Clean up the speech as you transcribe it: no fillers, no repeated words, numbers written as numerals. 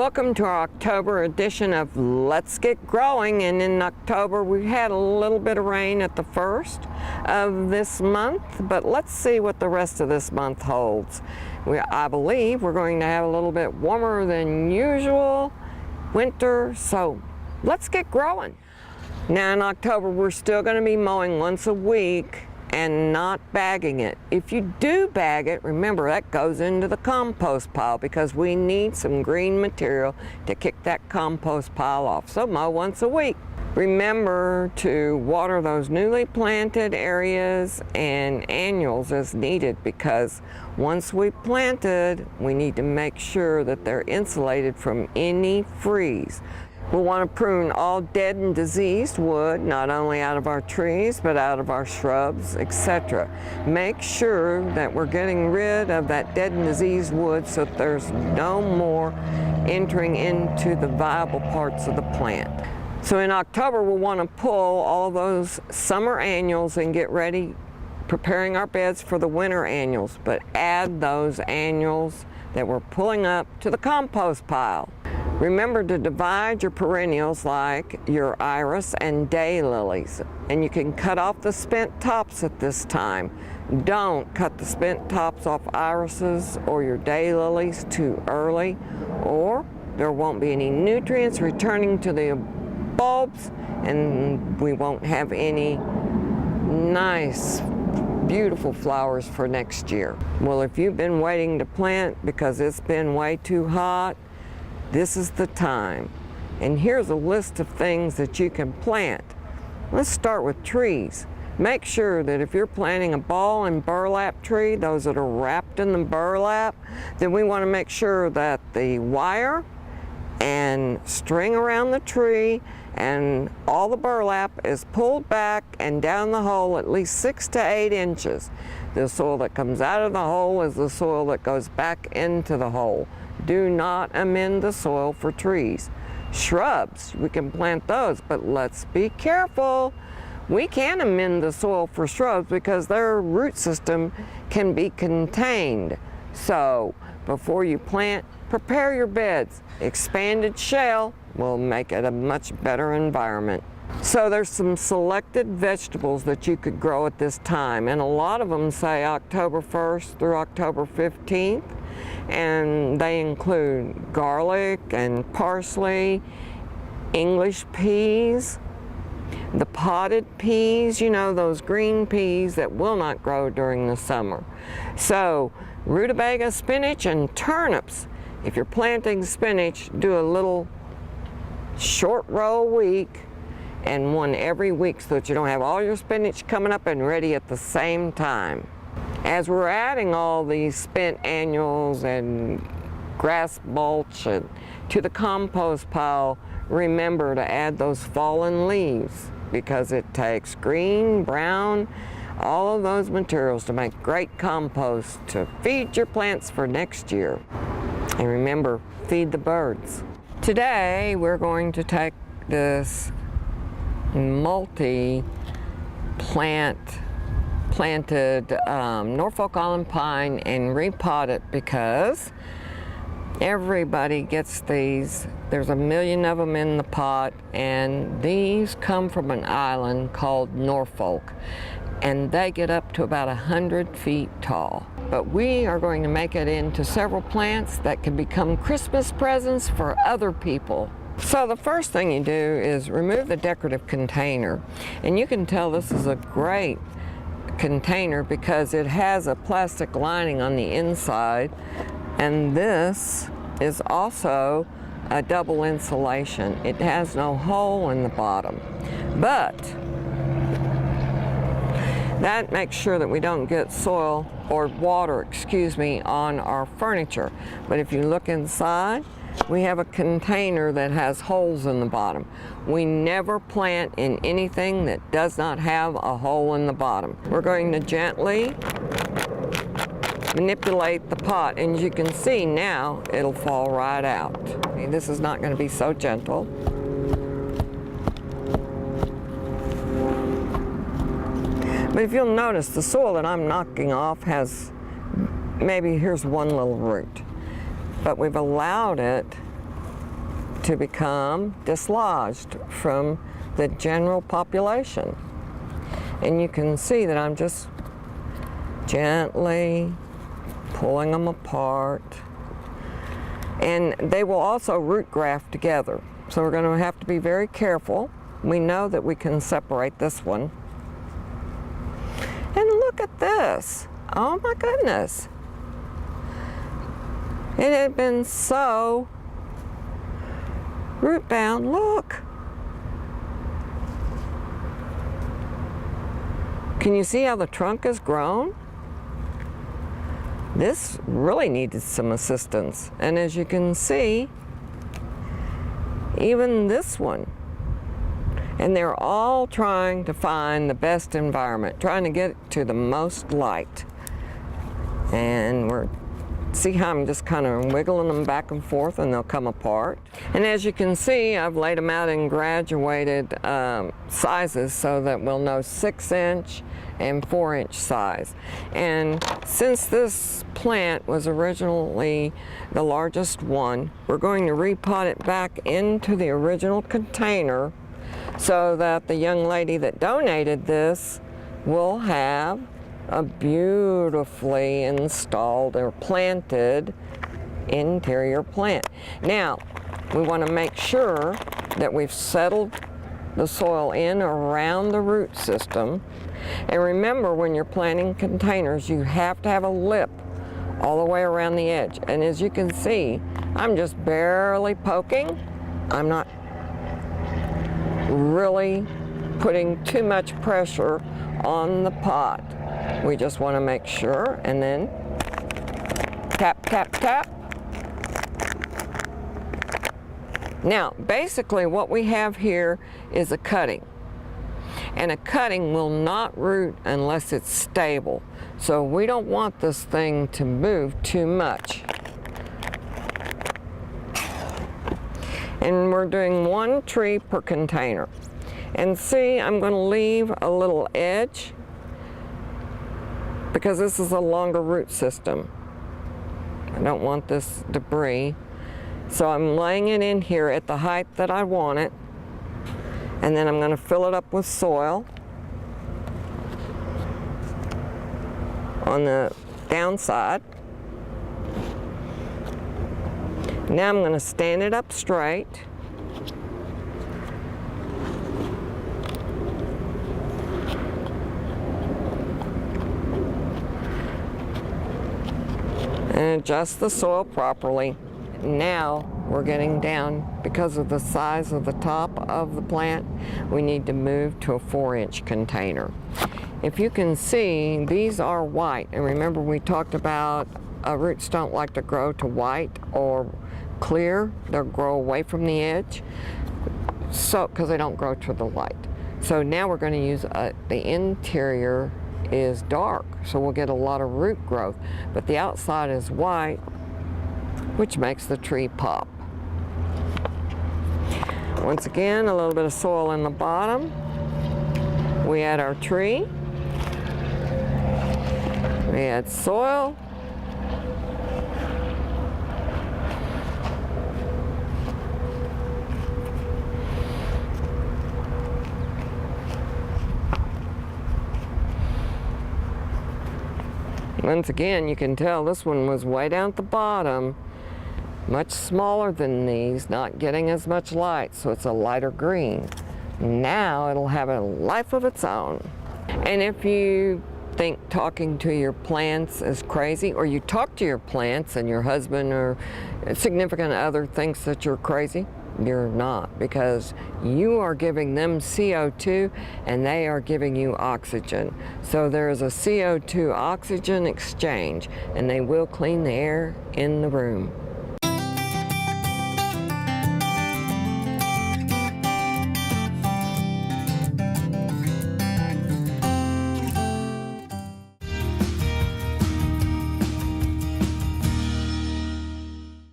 Welcome to our October edition of Let's Get Growing. And in October we had a little bit of rain at the first of this month, but let's see what the rest of this month holds. I believe we're going to have a little bit warmer than usual winter, so let's get growing. Now in October we're still going to be mowing once a week and not bagging it. If you do bag it, remember that goes into the compost pile because we need some green material to kick that compost pile off. So mow once a week. Remember to water those newly planted areas and annuals as needed, because once we've planted, we need to make sure that they're insulated from any freeze. We'll want to prune all dead and diseased wood, not only out of our trees, but out of our shrubs, etc. Make sure that we're getting rid of that dead and diseased wood so that there's no more entering into the viable parts of the plant. So in October, we'll want to pull all those summer annuals and get ready, preparing our beds for the winter annuals, but add those annuals that we're pulling up to the compost pile. Remember to divide your perennials like your iris and daylilies, and you can cut off the spent tops at this time. Don't cut the spent tops off irises or your daylilies too early, or there won't be any nutrients returning to the bulbs and we won't have any nice beautiful flowers for next year. Well, if you've been waiting to plant because it's been way too hot, this is the time. And here's a list of things that you can plant. Let's start with trees. Make sure that if you're planting a ball and burlap tree, those that are wrapped in the burlap, then we want to make sure that the wire and string around the tree and all the burlap is pulled back and down the hole at least 6 to 8 inches. The soil that comes out of the hole is the soil that goes back into the hole. Do not amend the soil for trees. Shrubs, we can plant those, but let's be careful. We can amend the soil for shrubs because their root system can be contained. So before you plant, prepare your beds. Expanded shale will make it a much better environment. So there's some selected vegetables that you could grow at this time, and a lot of them say October 1st through October 15th, and they include garlic and parsley, English peas, the potted peas, you know, those green peas that will not grow during the summer. So rutabaga, spinach, and turnips. If you're planting spinach, do a little short row a week and one every week so that you don't have all your spinach coming up and ready at the same time. As we're adding all these spent annuals and grass mulch to the compost pile, remember to add those fallen leaves because it takes green, brown, all of those materials to make great compost to feed your plants for next year. And remember, feed the birds. Today we're going to take this planted Norfolk Island pine and repot it because everybody gets these. There's a million of them in the pot, and these come from an island called Norfolk, and they get up to about 100 feet tall. But we are going to make it into several plants that can become Christmas presents for other people. So the first thing you do is remove the decorative container, and you can tell this is a great container because it has a plastic lining on the inside, and this is also a double insulation. It has no hole in the bottom, but that makes sure that we don't get soil or water, on our furniture. But if you look inside, we have a container that has holes in the bottom. We never plant in anything that does not have a hole in the bottom. We're going to gently manipulate the pot, and as you can see now, it'll fall right out. Okay, this is not going to be so gentle. But if you'll notice, the soil that I'm knocking off has, maybe here's one little root. But we've allowed it to become dislodged from the general population. And you can see that I'm just gently pulling them apart. And they will also root graft together. So we're going to have to be very careful. We know that we can separate this one. And look at this. Oh my goodness. It had been so root bound. Look. Can you see how the trunk has grown? This really needed some assistance. And as you can see, even this one. And they're all trying to find the best environment, trying to get to the most light. And see how I'm just kind of wiggling them back and forth and they'll come apart. And as you can see, I've laid them out in graduated sizes so that we'll know 6-inch and 4-inch size. And since this plant was originally the largest one, we're going to repot it back into the original container so that the young lady that donated this will have a beautifully installed or planted interior plant. Now, we want to make sure that we've settled the soil in around the root system. And remember, when you're planting containers, you have to have a lip all the way around the edge. And as you can see, I'm just barely poking. I'm not really putting too much pressure on the pot. We just want to make sure, and then tap, tap, tap. Now, basically what we have here is a cutting. And a cutting will not root unless it's stable. So we don't want this thing to move too much. And we're doing 1 tree per container. And see, I'm going to leave a little edge because this is a longer root system. I don't want this debris. So I'm laying it in here at the height that I want it. And then I'm going to fill it up with soil on the downside. Now I'm going to stand it up straight. And adjust the soil properly. Now we're getting down, because of the size of the top of the plant, we need to move to a 4-inch container. If you can see, these are white. And remember, we talked about roots don't like to grow to white or clear. They'll grow away from the edge, so because they don't grow to the light. So now we're going to use the interior is dark, so we'll get a lot of root growth, but the outside is white, which makes the tree pop. Once again, a little bit of soil in the bottom. We add our tree. We add soil. Once again, you can tell this one was way down at the bottom, much smaller than these, not getting as much light, so it's a lighter green. Now it'll have a life of its own. And if you think talking to your plants is crazy, or you talk to your plants and your husband or significant other thinks that you're crazy, you're not, because you are giving them CO2 and they are giving you oxygen. So there is a CO2 oxygen exchange, and they will clean the air in the room.